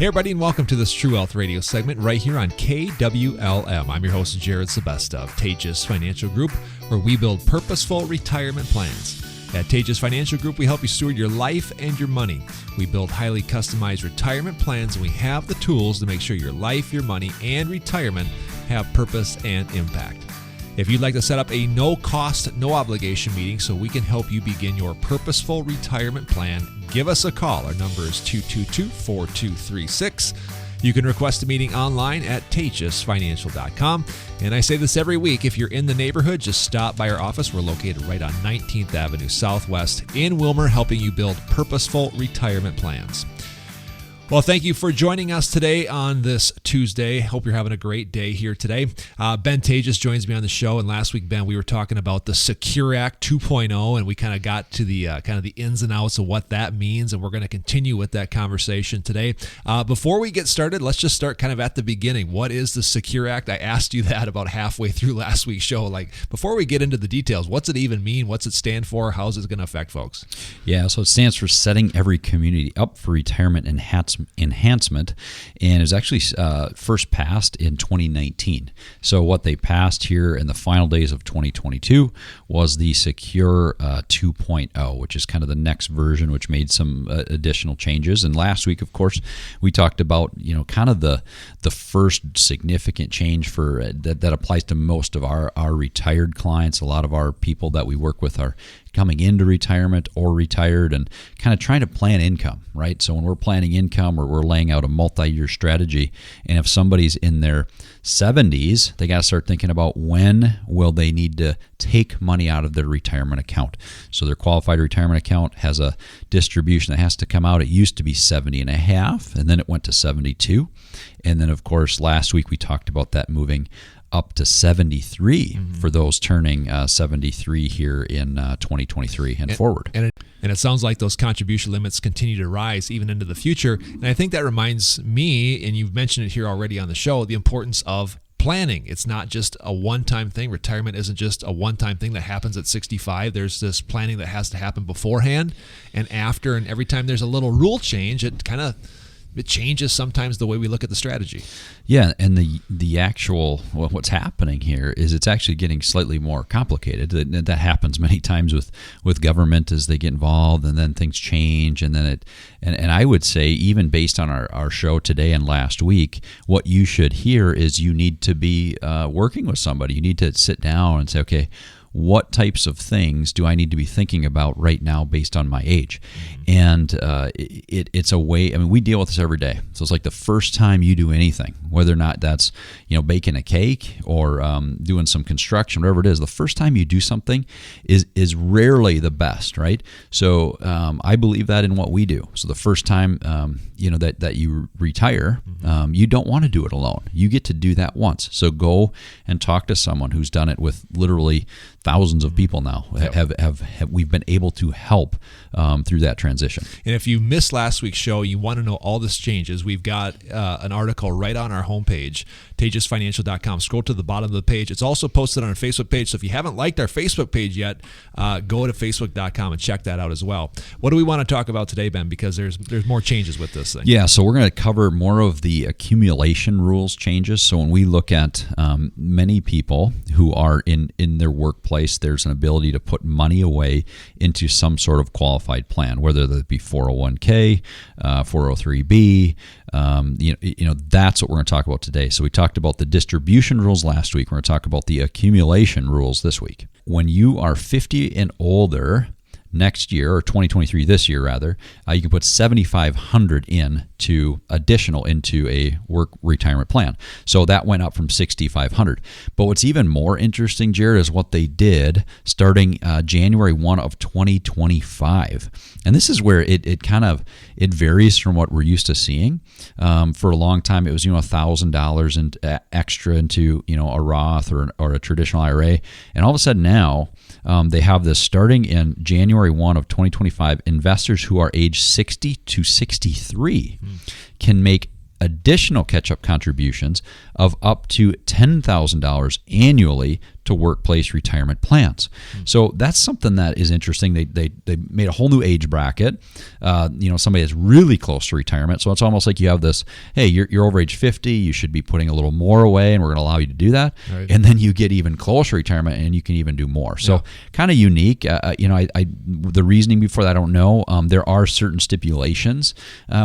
Hey everybody, and welcome to this True Wealth Radio segment right here on KWLM. I'm your host, Jared Sebesta of Taatjes Financial Group, where we build purposeful retirement plans. At Taatjes Financial Group, we help you steward your life and your money. We build highly customized retirement plans, and we have the tools to make sure your life, your money, and retirement have purpose and impact. If you'd like to set up a no-cost, no-obligation meeting so we can help you begin your purposeful retirement plan, give us a call. Our number is 222-4236. You can request a meeting online at taatjesfinancial.com. And I say this every week, if you're in the neighborhood, just stop by our office. We're located right on 19th Avenue Southwest in Wilmer, helping you build purposeful retirement plans. Well, thank you for joining us today on this Tuesday. Hope you're having a great day here today. Ben Taatjes joins me on the show, and last week, Ben, we were talking about the Secure Act 2.0, and we kind of got to the the ins and outs of what that means, and we're going to continue with that conversation today. Before we get started, let's just start kind of at the beginning. What is the Secure Act? I asked you that about halfway through last week's show. Like, before we get into the details, what's it even mean? What's it stand for? How's it going to affect folks? Yeah, so it stands for Setting Every Community Up for Retirement Enhancement, and it was actually first passed in 2019. So what they passed here in the final days of 2022 was the Secure 2.0, which is kind of the next version, which made some additional changes. And last week, of course, we talked about kind of the first significant change for that applies to most of our retired clients. A lot of our people that we work with are coming into retirement or retired and kind of trying to plan income, right? So when we're planning income or we're laying out a multi-year strategy, and if somebody's in their 70s, they got to start thinking about when will they need to take money out of their retirement account. So their qualified retirement account has a distribution that has to come out. It used to be 70 and a half, and then it went to 72. And then, of course, last week we talked about that moving up to 73 for those turning 73 here in 2023 and forward. And it sounds like those contribution limits continue to rise even into the future. And I think that reminds me, and you've mentioned it here already on the show, the importance of planning. It's not just a one-time thing. Retirement isn't just a one-time thing that happens at 65. There's this planning that has to happen beforehand and after. And every time there's a little rule change, it changes sometimes the way we look at the strategy. Yeah, and the actual what's happening here is it's actually getting slightly more complicated. That happens many times with government as they get involved, and then things change, and then and I would say, even based on our show today and last week, what you should hear is you need to be working with somebody. You need to sit down and say, okay, what types of things do I need to be thinking about right now based on my age? And it's a way, I mean, we deal with this every day. So it's like the first time you do anything, whether or not that's, baking a cake or doing some construction, whatever it is, the first time you do something is rarely the best, right? So I believe that in what we do. So the first time, that you retire, you don't want to do it alone. You get to do that once. So go and talk to someone who's done it with literally thousands of people now. We've been able to help through that transition. And if you missed last week's show, you want to know all this changes, we've got an article right on our homepage, taatjesfinancial.com. Scroll to the bottom of the page. It's also posted on our Facebook page. So if you haven't liked our Facebook page yet, go to facebook.com and check that out as well. What do we want to talk about today, Ben? Because there's more changes with this thing. Yeah, so we're going to cover more of the accumulation rules changes. So when we look at many people who are in their workplace, there's an ability to put money away into some sort of qualified plan, whether that be 401k, 403b. That's what we're going to talk about today. So we talked about the distribution rules last week. We're going to talk about the accumulation rules this week. When you are 50 and older next year, or 2023 this year rather, you can put $7,500 into a work retirement plan. So that went up from $6,500. But what's even more interesting, Jared, is what they did starting January 1 of 2025. And this is where it varies from what we're used to seeing. For a long time, it was $1,000 extra into a Roth or a traditional IRA, and all of a sudden now they have this starting in January 1 of 2025. Investors who are age 60 to 63 can make additional catch-up contributions of up to $10,000 annually to workplace retirement plans. So that's something that is interesting. They made a whole new age bracket. Somebody that's really close to retirement. So it's almost like you have this, hey, you're over age 50, you should be putting a little more away, and we're going to allow you to do that. Right. And then you get even closer to retirement, and you can even do more. So kind of unique. The reasoning before that, I don't know. There are certain stipulations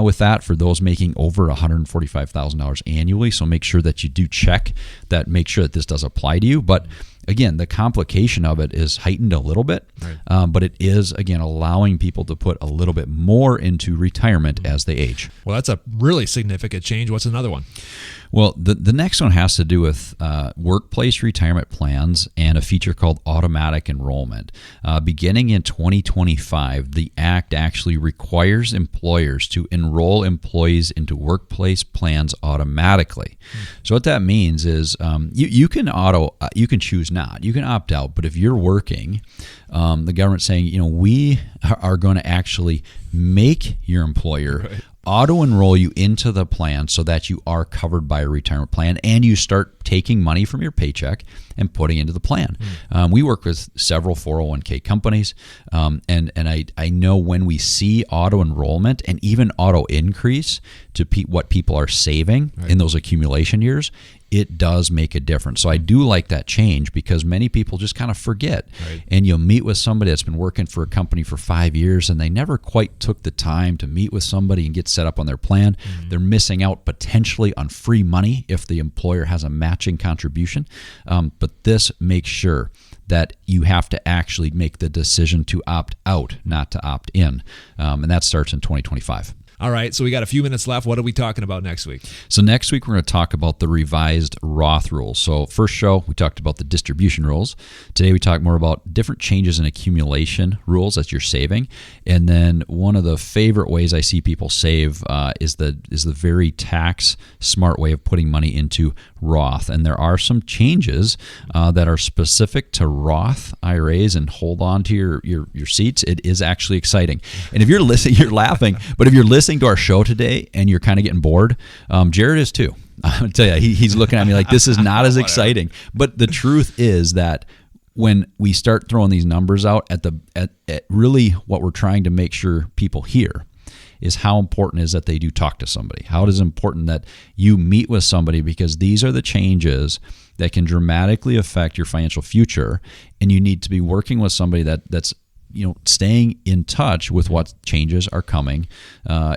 with that for those making over $145,000 annually. So make sure that you do check that, make sure that this does apply to you. But again, the complication of it is heightened a little bit, right. But it is, again, allowing people to put a little bit more into retirement as they age. Well, that's a really significant change. What's another one? Well, the next one has to do with workplace retirement plans and a feature called automatic enrollment. Beginning in 2025, the Act actually requires employers to enroll employees into workplace plans automatically. So what that means is you can choose not. You can opt out, but if you're working, the government's saying, we are going to actually make your employer auto-enroll you into the plan so that you are covered by a retirement plan, and you start taking money from your paycheck and putting into the plan. We work with several 401k companies, and I know when we see auto-enrollment and even auto-increase to what people are saving in those accumulation years, it does make a difference. So I do like that change because many people just kind of forget. Right. And you'll meet with somebody that's been working for a company for 5 years and they never quite took the time to meet with somebody and get set up on their plan. They're missing out potentially on free money if the employer has a matching contribution. But this makes sure that you have to actually make the decision to opt out, not to opt in. And that starts in 2025. All right, so we got a few minutes left. What are we talking about next week? So next week, we're going to talk about the revised Roth rules. So first show, we talked about the distribution rules. Today, we talk more about different changes in accumulation rules that you're saving. And then one of the favorite ways I see people save is the very tax smart way of putting money into Roth. And there are some changes that are specific to Roth IRAs, and hold on to your seats. It is actually exciting. And if you're listening, you're laughing, but if you're listening to our show today and you're kind of getting bored, Jared is too. I'll tell you, he's looking at me like this is not as exciting. But the truth is that when we start throwing these numbers out at really what we're trying to make sure people hear is how important it is that they do talk to somebody. How it is important that you meet with somebody, because these are the changes that can dramatically affect your financial future, and you need to be working with somebody that's staying in touch with what changes are coming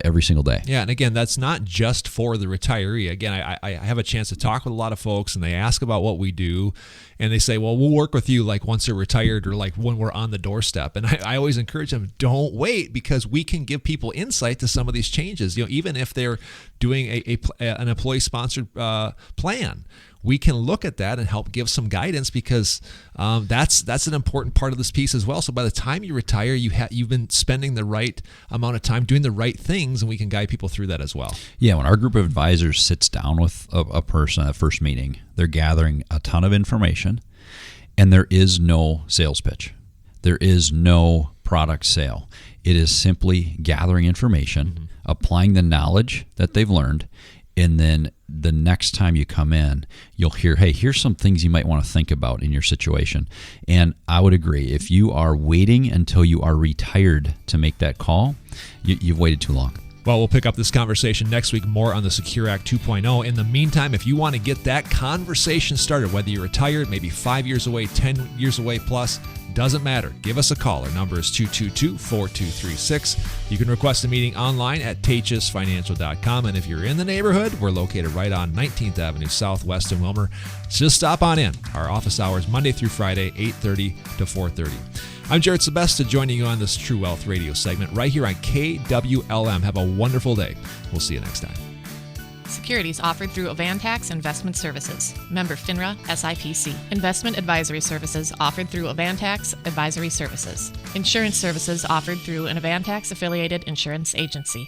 every single day. Yeah, and again, that's not just for the retiree. Again, I have a chance to talk with a lot of folks, and they ask about what we do, and they say, well, we'll work with you like once they're retired or like when we're on the doorstep. And I always encourage them, don't wait, because we can give people insight to some of these changes. Even if they're doing an employee-sponsored plan, we can look at that and help give some guidance, because that's an important part of this piece as well. So by the time you retire, you've been spending the right amount of time doing the right things, and we can guide people through that as well. Yeah, when our group of advisors sits down with a person at first meeting, they're gathering a ton of information, and there is no sales pitch. There is no product sale. It is simply gathering information, applying the knowledge that they've learned, and then the next time you come in, you'll hear, hey, here's some things you might want to think about in your situation. And I would agree, if you are waiting until you are retired to make that call, you've waited too long. Well, we'll pick up this conversation next week, more on the Secure Act 2.0. In the meantime, if you want to get that conversation started, whether you're retired, maybe 5 years away, 10 years away plus, doesn't matter. Give us a call. Our number is 222-4236. You can request a meeting online at taatjesfinancial.com. And if you're in the neighborhood, we're located right on 19th Avenue Southwest in Wilmer. Just stop on in. Our office hours, Monday through Friday, 8:30 to 4:30. I'm Jared Sebesta, joining you on this True Wealth Radio segment right here on KWLM. Have a wonderful day. We'll see you next time. Securities offered through Avantax Investment Services. Member FINRA SIPC. Investment advisory services offered through Avantax Advisory Services. Insurance services offered through an Avantax affiliated insurance agency.